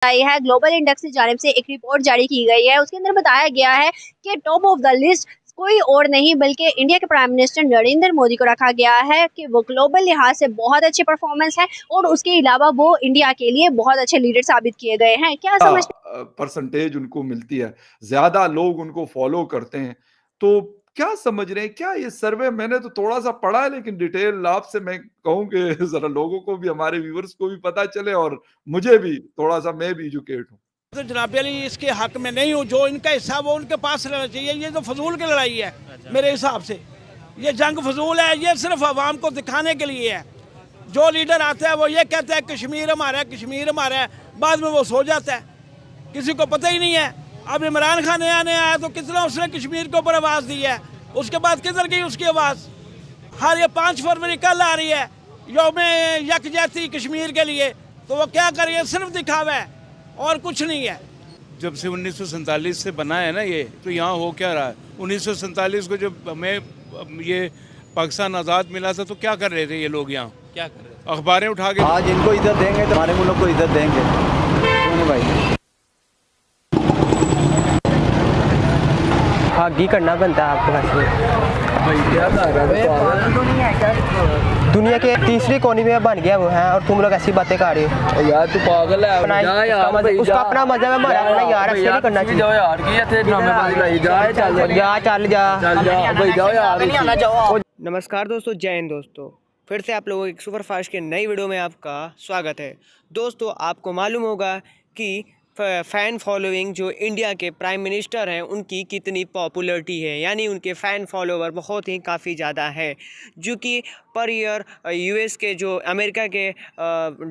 आई है, global index की जानिब से एक रिपोर्ट जारी की गई है। उसके अंदर बताया गया है कि टॉप ऑफ द लिस्ट कोई और नहीं बल्कि इंडिया के प्राइम मिनिस्टर नरेंद्र मोदी को रखा गया है कि वो ग्लोबल लिहाज से बहुत अच्छी परफॉर्मेंस है और उसके अलावा वो इंडिया के लिए बहुत अच्छे लीडर साबित किए गए हैं। क्या समझ परसेंटेज उनको मिलती है, ज्यादा लोग उनको फॉलो करते हैं। तो क्या समझ रहे हैं, क्या ये सर्वे, मैंने तो थोड़ा सा पढ़ा है लेकिन डिटेल आपसे मैं कहूं कि जरा लोगों को भी, हमारे व्यूअर्स को भी पता चले और मुझे भी थोड़ा सा, मैं भी एजुकेट हूं। तो जनाब अली इसके हक में नहीं हूँ। जो इनका हिस्सा वो उनके पास रहना चाहिए। ये तो फजूल की लड़ाई है मेरे हिसाब से। ये जंग फजूल है। ये सिर्फ आवाम को दिखाने के लिए है। जो लीडर आता है वो ये कहता है कश्मीर हमारा है, कश्मीर हमारा है, बाद में वो सो जाता है, किसी को पता ही नहीं है। अब इमरान खान नया नया आया तो कितना उसने कश्मीर के ऊपर आवाज़ दी है, उसके बाद किधर गई उसकी आवाज़। हर ये 5 फरवरी कल आ रही है यौम यकजहती कश्मीर के लिए, तो वो क्या करिए, सिर्फ दिखावा है और कुछ नहीं है। जब से 1947 से बना है ना ये, तो यहाँ हो क्या रहा है। 1947 को जब हमें ये पाकिस्तान आज़ाद मिला था तो क्या कर रहे थे ये लोग, यहाँ क्या कर रहे थे, अखबारें उठा के। आज इनको इज्जत देंगे तो हमारे मुल्क को इज्जत देंगे। क्यों भाई, हाँ घी करना बनता है आपके पास। दुनिया के तीसरी कोने में बन गया वो है और तुम लोग ऐसी बातें कर रहे हो यार तू पागल है। जा यार, उसका अपना मजा है, हमारा अपना यार, ऐसे नहीं करना चाहिए। जाओ यार, की इथे ड्रामेबाजी जा, चल जा भाई जाओ यार। नमस्कार दोस्तों, जय हिंद दोस्तों। फिर से आप लोगों एक सुपर फास्ट के नई वीडियो में आपका स्वागत है। दोस्तों आपको मालूम होगा कि फ़ैन फॉलोइंग जो इंडिया के प्राइम मिनिस्टर हैं उनकी कितनी पॉपुलरिटी है, यानी उनके फ़ैन फॉलोवर बहुत ही काफ़ी ज़्यादा है। जो कि पर ईयर यूएस के जो अमेरिका के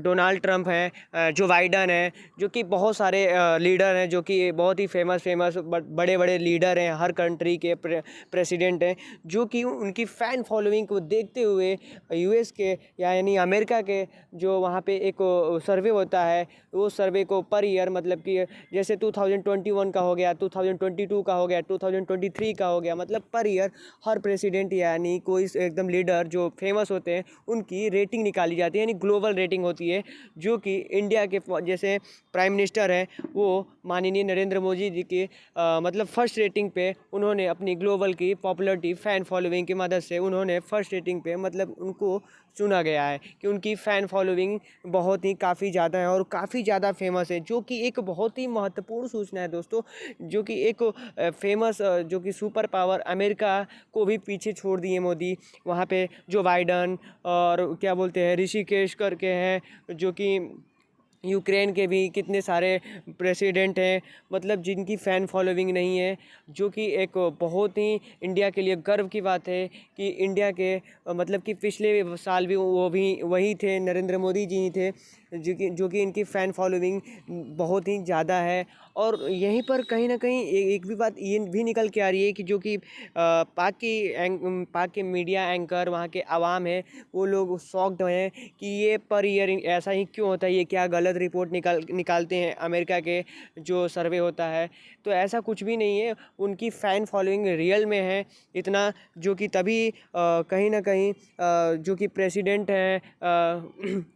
डोनाल्ड ट्रंप हैं, जो बाइडन है, जो कि बहुत सारे लीडर हैं, जो कि बहुत ही फेमस बड़े बड़े लीडर हैं, हर कंट्री के प्रेसिडेंट हैं, जो कि उनकी फ़ैन फॉलोइंग को देखते हुए यूएस के यानी अमेरिका के जो वहाँ पे एक सर्वे होता है, वो सर्वे को पर ईयर मतलब कि जैसे 2021 का हो गया, 2022 का हो गया, 2023 का हो गया, मतलब पर ईयर हर प्रेसिडेंट यानी कोई एकदम लीडर जो फेमस होते हैं उनकी रेटिंग निकाली जाती है, यानी ग्लोबल रेटिंग होती है। जो कि इंडिया के जैसे प्राइम मिनिस्टर हैं वो माननीय नरेंद्र मोदी जी के मतलब फर्स्ट रेटिंग पे उन्होंने अपनी ग्लोबल की पॉपुलरिटी फ़ैन फॉलोइंग की मदद से उन्होंने फर्स्ट रेटिंग पे मतलब उनको चुना गया है कि उनकी फ़ैन फॉलोइंग बहुत ही काफ़ी ज़्यादा है और काफ़ी ज़्यादा फेमस है। जो कि एक बहुत ही महत्वपूर्ण सूचना है दोस्तों, जो कि एक फेमस जो कि सुपर पावर अमेरिका को भी पीछे छोड़ दिए मोदी। वहाँ पे जो बाइडन और क्या बोलते हैं ऋषिकेश करके हैं, जो कि यूक्रेन के भी कितने सारे प्रेसिडेंट हैं, मतलब जिनकी फ़ैन फॉलोइंग नहीं है। जो कि एक बहुत ही इंडिया के लिए गर्व की बात है कि इंडिया के मतलब कि पिछले साल भी वो भी वही थे, नरेंद्र मोदी जी ही थे, जो कि इनकी फ़ैन फॉलोइंग बहुत ही ज़्यादा है। और यहीं पर कहीं ना कहीं एक भी बात ये भी निकल के आ रही है कि जो कि पाक के मीडिया एंकर, वहाँ के आवाम है, वो लोग शॉक्ड हैं कि ये पर ईयर ऐसा ही क्यों होता है, ये क्या गलत रिपोर्ट निकालते हैं अमेरिका के जो सर्वे होता है। तो ऐसा कुछ भी नहीं है, उनकी फ़ैन फॉलोइंग रियल में है इतना, जो कि तभी कहीं ना कहीं जो कि प्रेसिडेंट हैं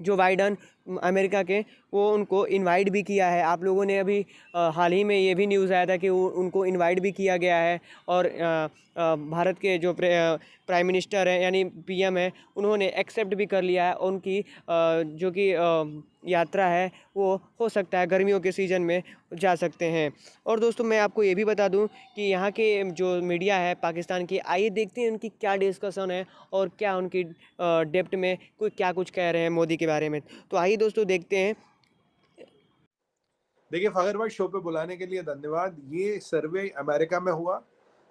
जो बाइडन अमेरिका के, वो उनको इनवाइट भी किया है। आप लोगों ने अभी हाल ही में ये भी न्यूज़ आया था कि उनको इनवाइट भी किया गया है। और भारत के जो प्राइम मिनिस्टर हैं यानी पीएम है, उन्होंने एक्सेप्ट भी कर लिया है। उनकी जो कि यात्रा है वो हो सकता है गर्मियों के सीज़न में जा सकते हैं। और दोस्तों मैं आपको ये भी बता दूं कि यहाँ के जो मीडिया है पाकिस्तान की, आइए देखते हैं उनकी क्या डिस्कशन है और क्या उनकी डेप्थ में कोई क्या कुछ कह रहे हैं मोदी के बारे में। तो आइए दोस्तों देखते हैं। देखिए फखर भाई, शो पे बुलाने के लिए धन्यवाद। ये सर्वे अमेरिका में हुआ,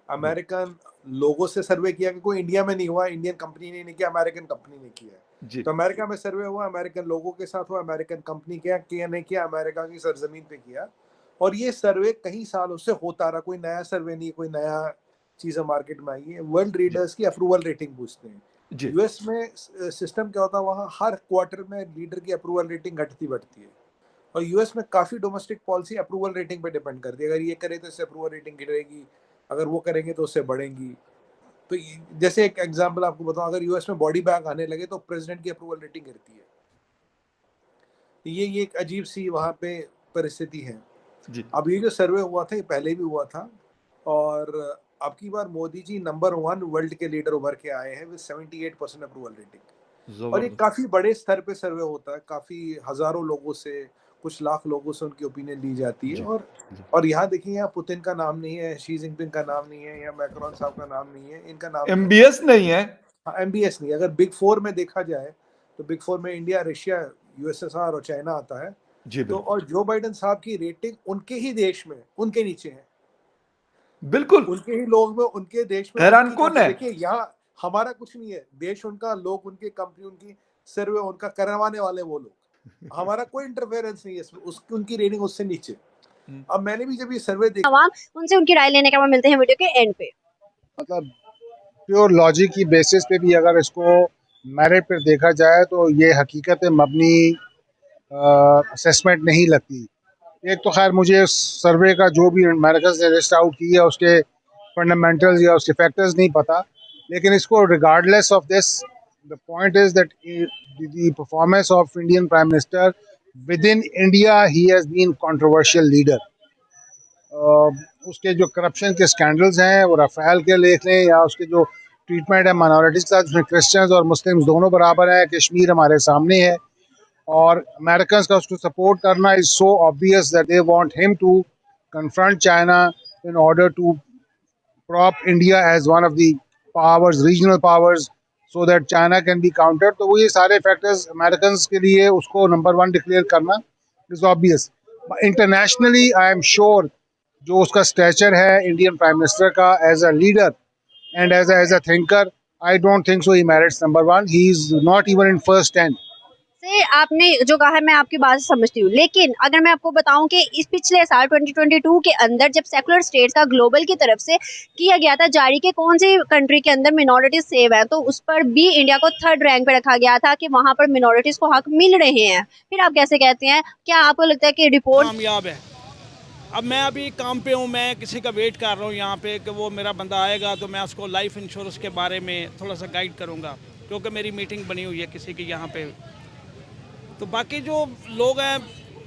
अमेरिकन लोगों से सर्वे किया, कि कोई इंडिया में नहीं हुआ, इंडियन कंपनी ने नहीं किया, अमेरिकन कंपनी ने किया है। तो अमेरिका में सर्वे हुआ, अमेरिकन लोगों के साथ हुआ, अमेरिकन कंपनी किया नहीं किया, अमेरिका की सरजमीन पे किया। और ये सर्वे कई सालों से होता रहा, कोई नया सर्वे नहीं, कोई नया चीज मार्केट में आई है। वर्ल्ड रीडर्स की अप्रूवल रेटिंग पूछते हैं। यूएस में सिस्टम क्या होता है, वहाँ हर क्वार्टर में लीडर की अप्रूवल रेटिंग घटती बढ़ती है। और यूएस में काफी डोमेस्टिक पॉलिसी अप्रूवल रेटिंग पे डिपेंड करती है। अगर ये करे तो इससे अप्रूवल रेटिंग गिरेगी, अगर वो करेंगे तो उससे बढ़ेंगी। तो जैसे एक एग्जांपल आपको बताऊं, अगर यूएस में बॉडी बैग आने लगे तो प्रेसिडेंट की अप्रूवल रेटिंग गिरती है। ये एक अजीब सी वहाँ पे परिस्थिति है। जी अब ये जो सर्वे हुआ था ये पहले भी हुआ था, और अब की बार मोदी जी नंबर 1 वर्ल्ड के लीडर उभर के आए हैं विद 78% अप्रूवल रेटिंग। और ये जबरदस्त। काफी बड़े स्तर पे सर्वे होता है, काफी हजारों लोगों से, कुछ लाख लोगों से उनकी ओपिनियन ली जाती है। जी जी और यहाँ देखिए, यहाँ पुतिन का नाम नहीं है, शी जिनपिंग का नाम नहीं है, या मैक्रोन साहब का नाम नहीं है, इनका नाम नहीं है। एमबीएस नहीं है। हाँ, एमबीएस नहीं। अगर बिग 4 में देखा जाए तो बिग 4 में इंडिया, रशिया, यूएसएसआर और चाइना आता है। जी तो बिल्कुल और जो बाइडेन साहब की रेटिंग उनके ही देश में, उनके नीचे है, बिल्कुल। उनके ही लोग में, उनके देश में हैरान उनकी कौन है? देखिए, यहाँ हमारा कुछ नहीं है, देश उनका, लोग उनकी, कंपनी उनकी, सर्वे उनका करवाने वाले वो लोग। हमारा कोई इंटरफेरेंस नहीं है इसमें, उसकी उनकी रेटिंग उससे नीचे। अब मैंने भी जब ये सर्वे देखा, तमाम उनसे उनकी राय लेने का मौका मिलते हैं वीडियो के एंड पे। मतलब प्योर लॉजिक की बेसिस पे भी अगर इसको मेरिट पर देखा जाए तो ये हकीकत मबनी असेसमेंट नहीं लगती। एक तो खैर मुझे सर्वे का जो भी अमेरिकन ने लिस्ट आउट की है उसके फंडामेंटल्स या उसके फैक्टर्स नहीं पता, लेकिन इसको regardless of this the point is that the performance of Indian prime minister with in India he has been controversial leader. उसके जो करप्शन के स्कैंडल्स हैं वो राफेल के देख लें या उसके जो ट्रीटमेंट है माइनॉरिटीज़ का, जिसमें क्रिश्चियंस और मुस्लिम्स दोनों बराबर हैं, कश्मीर हमारे सामने है, और अमेरिकन का उसको सपोर्ट करना is so obvious that they want him to confront China in order to prop India as one of the powers, regional powers, so that China can be countered। तो वो ये सारे फैक्टर्स अमेरिकन के लिए उसको number 1 declare करना is obvious. Internationally I am sure जो उसका स्टैचर है इंडियन प्राइम मिनिस्टर का as a leader and as a thinker, I don't think so he merits number 1। He is not even in first 10। से आपने जो कहा है मैं आपकी बात से समझती हूँ, लेकिन अगर मैं आपको बताऊं कि इस पिछले साल 2022 के अंदर जब सेकुलर स्टेट्स का ग्लोबल की तरफ से किया गया था जारी के कौन सी कंट्री के अंदर मिनॉरिटीज सेव है, तो उस पर भी इंडिया को 3rd रैंक पे रखा गया था कि वहां पर मिनॉरिटीज को हक मिल रहे हैं। फिर आप कैसे कहते हैं, क्या आपको लगता है कि रिपोर्ट कामयाब है? अब मैं अभी काम पे हूँ, मैं किसी का वेट कर रहा हूँ यहाँ पे कि वो मेरा बंदा आएगा तो मैं उसको लाइफ इंश्योरेंस के बारे में थोड़ा सा गाइड करूँगा, क्योंकि मेरी मीटिंग बनी हुई है किसी की यहाँ पे। तो बाकी जो लोग हैं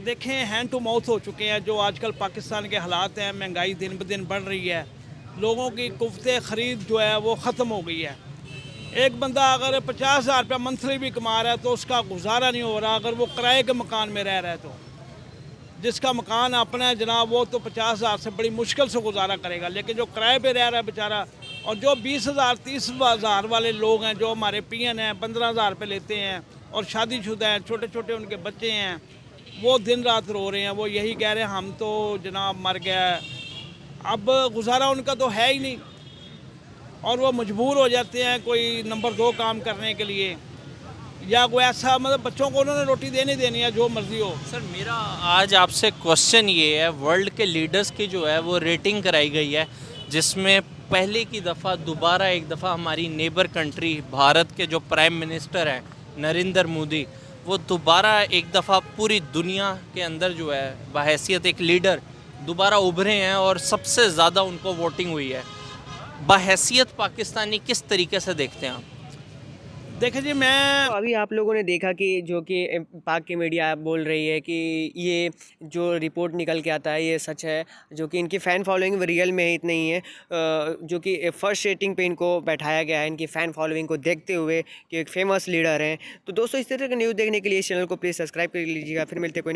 देखें, हैंड टू माउथ हो चुके हैं। जो आजकल पाकिस्तान के हालात हैं, महंगाई दिन ब दिन बढ़ रही है, लोगों की कुफ्ते ख़रीद जो है वो ख़त्म हो गई है। एक बंदा अगर 50,000 रुपया मंथली भी कमा रहा है तो उसका गुजारा नहीं हो रहा। अगर वो किराए के मकान में रह रहा है, तो जिसका मकान अपना है जनाब, वो तो 50,000 से बड़ी मुश्किल से गुजारा करेगा, लेकिन जो किराए पे रह रहा है बेचारा, और जो 20,000 30,000 वाले लोग हैं, जो हमारे पीएन हैं 15,000 रुपये लेते हैं, और शादीशुदा हैं, छोटे छोटे उनके बच्चे हैं, वो दिन रात रो रहे हैं। वो यही कह रहे हैं हम तो जनाब मर गया, अब गुजारा उनका तो है ही नहीं, और वो मजबूर हो जाते हैं कोई नंबर 2 काम करने के लिए, या कोई ऐसा, मतलब बच्चों को उन्होंने रोटी देनी देनी है जो मर्जी हो। सर मेरा आज आपसे क्वेश्चन ये है, वर्ल्ड के लीडर्स की जो है वो रेटिंग कराई गई है, जिसमें पहले की दफ़ा दोबारा एक दफ़ा हमारी नेबर कंट्री भारत के जो प्राइम मिनिस्टर हैं नरेंद्र मोदी, वो दोबारा एक दफ़ा पूरी दुनिया के अंदर जो है बहैसियत एक लीडर दोबारा उभरे हैं, और सबसे ज़्यादा उनको वोटिंग हुई है। बहैसियत पाकिस्तानी किस तरीके से देखते हैं आप? देखिए जी, मैं तो अभी आप लोगों ने देखा कि जो कि पाक की मीडिया बोल रही है कि ये जो रिपोर्ट निकल के आता है ये सच है, जो कि इनकी फ़ैन फॉलोइंग रियल में इतनी ही है, जो कि फर्स्ट रेटिंग पे इनको बैठाया गया है इनकी फ़ैन फॉलोइंग को देखते हुए कि एक फेमस लीडर हैं। तो दोस्तों, इस तरह का न्यूज़ देखने के लिए इस चैनल को प्लीज़ सब्सक्राइब कर लीजिएगा। फिर मिलते कोई